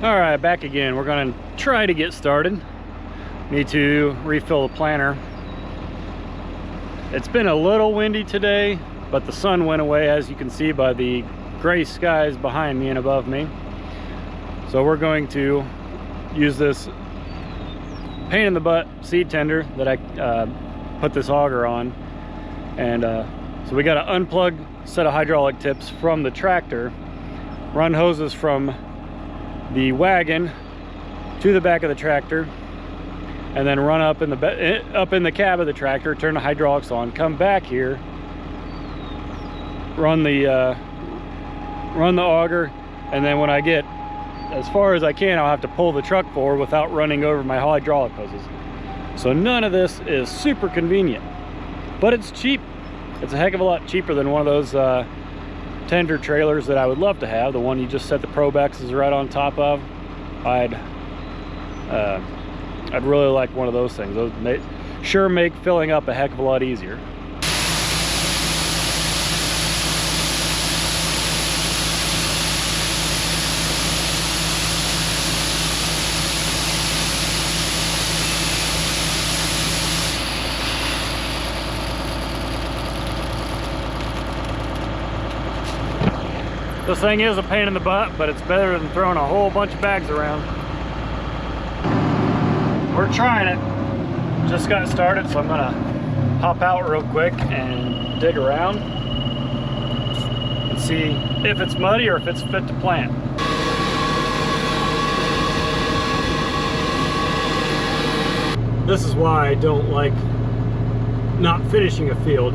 All right, back again. We're gonna try to get started. Need to refill the planter. It's been a little windy today, but the sun went away, as you can see by the gray skies behind me and above me. So we're going to use this pain in the butt seed tender that I put this auger on. And so we got to unplug a set of hydraulic tips from the tractor, run hoses from the wagon to the back of the tractor, and then run up in the cab of the tractor, turn the hydraulics on, come back here, run the auger, and then when I get as far as I can, I'll have to pull the truck forward without running over my hydraulic hoses. So none of this is super convenient, but it's cheap. It's a heck of a lot cheaper than one of those tender trailers that I would love to have, the one you just set the Probexes right on top of. I'd really like one of those things. Those sure make filling up a heck of a lot easier. This thing is a pain in the butt, but it's better than throwing a whole bunch of bags around. We're trying it. Just got started, so I'm gonna hop out real quick and dig around and see if it's muddy or if it's fit to plant. This is why I don't like not finishing a field.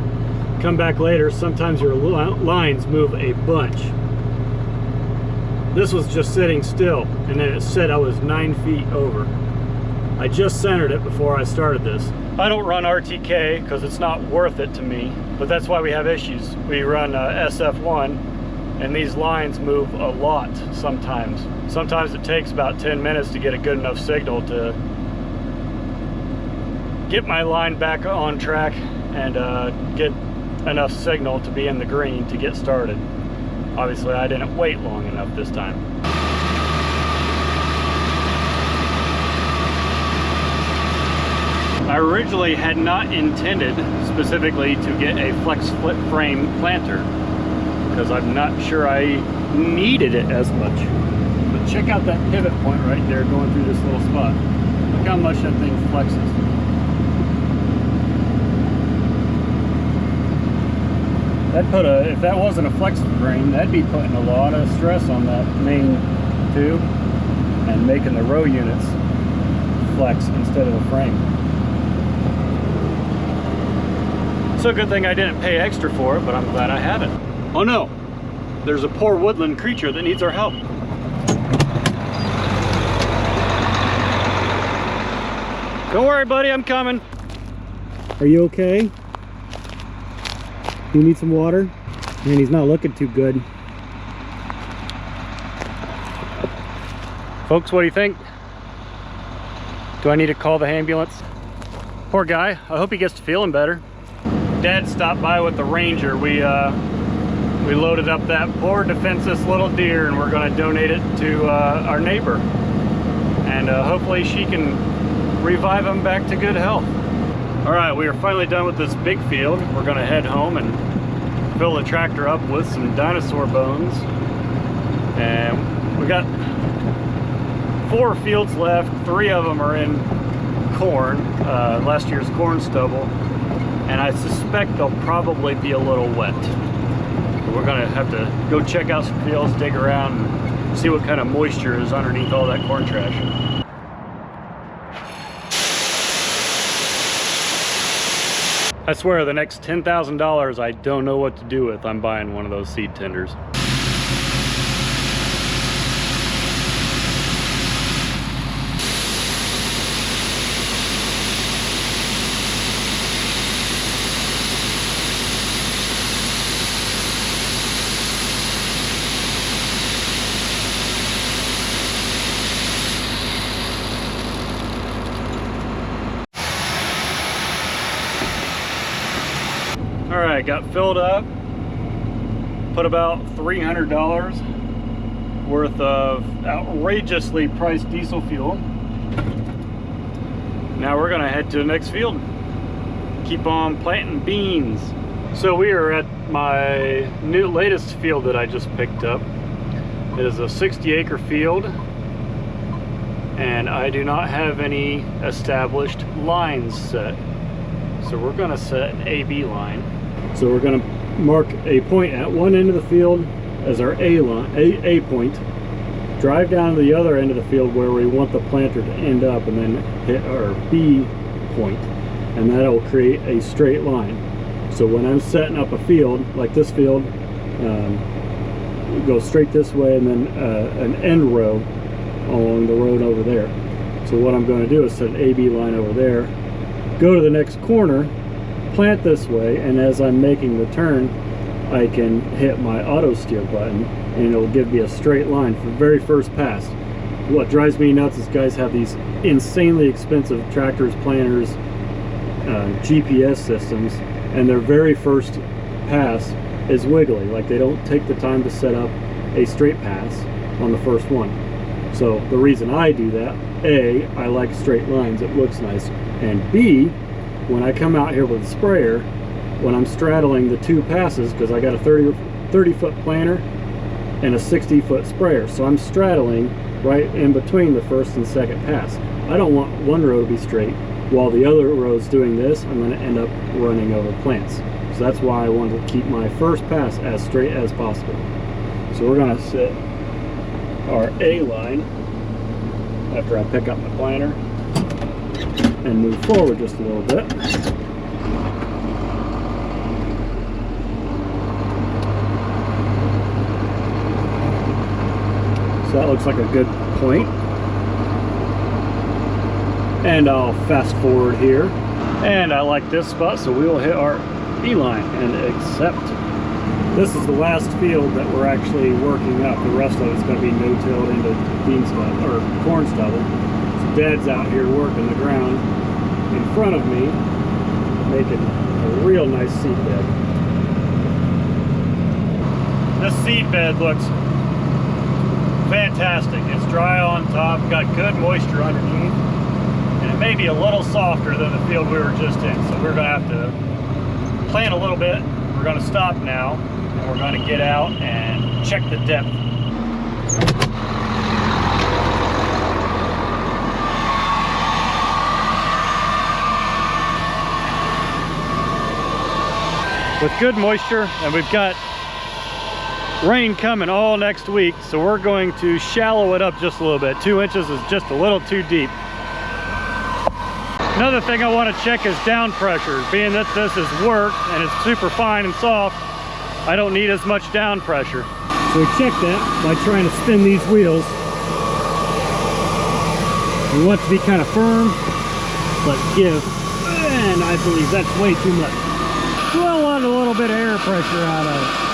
Come back later, sometimes your lines move a bunch. This was just sitting still, and then it said I was 9 feet over. I just centered it before I started this. I don't run RTK because it's not worth it to me, but that's why we have issues. We run SF1, and these lines move a lot sometimes. Sometimes it takes about 10 minutes to get a good enough signal to get my line back on track and get enough signal to be in the green to get started. Obviously, I didn't wait long enough this time. I originally had not intended specifically to get a flex split frame planter because I'm not sure I needed it as much. But check out that pivot point right there going through this little spot. Look how much that thing flexes. If that wasn't a flex frame, that'd be putting a lot of stress on that main tube and making the row units flex instead of the frame. So good thing I didn't pay extra for it, but I'm glad I have it. Oh no, there's a poor woodland creature that needs our help. Don't worry, buddy, I'm coming. Are you okay? You need some water? Man, he's not looking too good. Folks, what do you think? Do I need to call the ambulance? Poor guy, I hope he gets to feeling better. Dad stopped by with the Ranger. We loaded up that poor defenseless little deer, and we're gonna donate it to our neighbor. And hopefully she can revive him back to good health. All right, we are finally done with this big field. We're gonna head home and fill the tractor up with some dinosaur bones. And we got 4 fields left. 3 of them are in corn, last year's corn stubble. And I suspect they'll probably be a little wet. So we're gonna have to go check out some fields, dig around, and see what kind of moisture is underneath all that corn trash. I swear the next $10,000 I don't know what to do with, I'm buying one of those seed tenders. All right, got filled up, put about $300 worth of outrageously priced diesel fuel. Now we're gonna head to the next field. Keep on planting beans. So we are at my latest field that I just picked up. It is a 60-acre field, and I do not have any established lines set. So we're gonna set an AB line. So we're gonna mark a point at one end of the field as our A line, A point. Drive down to the other end of the field where we want the planter to end up, and then hit our B point, and that'll create a straight line. So when I'm setting up a field, like this field, go straight this way, and then an end row along the road over there. So what I'm going to do is set an AB line over there, go to the next corner, plant this way, and as I'm making the turn, I can hit my auto steer button, and it'll give me a straight line for the very first pass. What drives me nuts is guys have these insanely expensive tractors, planters, GPS systems, and their very first pass is wiggly. Like, they don't take the time to set up a straight pass on the first one. So the reason I do that, A, I like straight lines, it looks nice, and B, when I come out here with a sprayer, when I'm straddling the two passes, because I got a 30-foot planter and a 60-foot sprayer, so I'm straddling right in between the first and second pass. I don't want one row to be straight while the other row is doing this. I'm going to end up running over plants. So that's why I want to keep my first pass as straight as possible. So we're going to set our A line after I pick up my planter and move forward just a little bit. So that looks like a good point. And I'll fast forward here. And I like this spot, so we will hit our B line and accept. This is the last field that we're actually working up. The rest of it's going to be no-tilled into bean stubble, or corn stubble. So Dad's out here working the ground in front of me, making a real nice seed bed. This seed bed looks fantastic. It's dry on top, got good moisture underneath, and it may be a little softer than the field we were just in. So we're going to have to plant a little bit. We're going to stop now, and we're going to get out and check the depth. With good moisture, and we've got rain coming all next week, so we're going to shallow it up just a little bit. 2 inches is just a little too deep. Another thing I want to check is down pressure. Being that this is work and it's super fine and soft, I don't need as much down pressure. So we check that by trying to spin these wheels. We want it to be kind of firm, but give. And I believe that's way too much. So I want a little bit of air pressure out of it.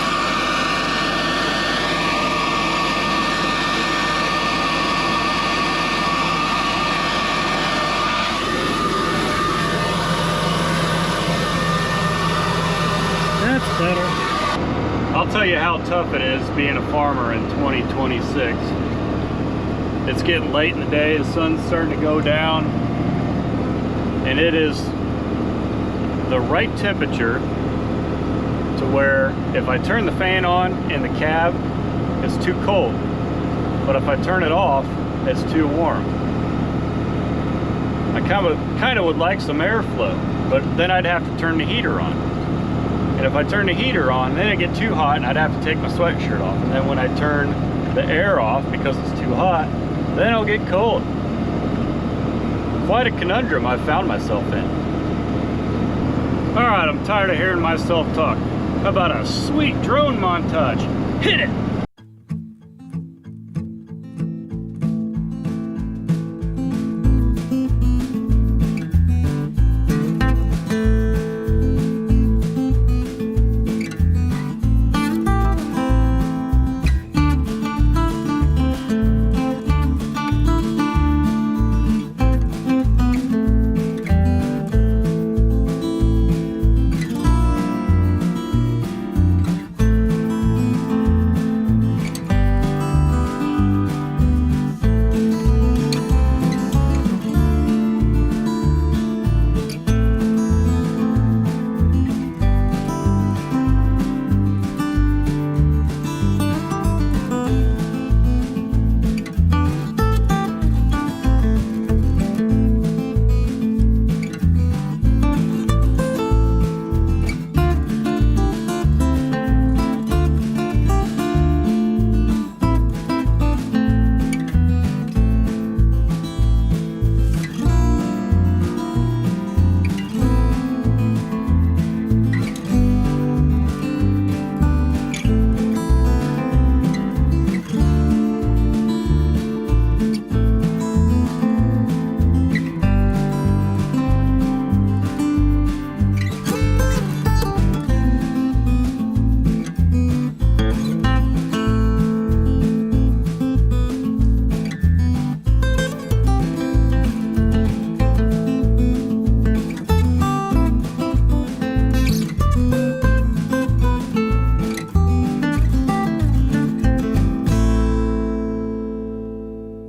Better. I'll tell you how tough it is being a farmer in 2026. It's getting late in the day, the sun's starting to go down, and it is the right temperature to where if I turn the fan on in the cab, it's too cold, but if I turn it off, it's too warm. I kind of would like some airflow, but then I'd have to turn the heater on. And if I turn the heater on, then it get too hot and I'd have to take my sweatshirt off. And then when I turn the air off because it's too hot, then it'll get cold. Quite a conundrum I've found myself in. All right, I'm tired of hearing myself talk. How about a sweet drone montage? Hit it!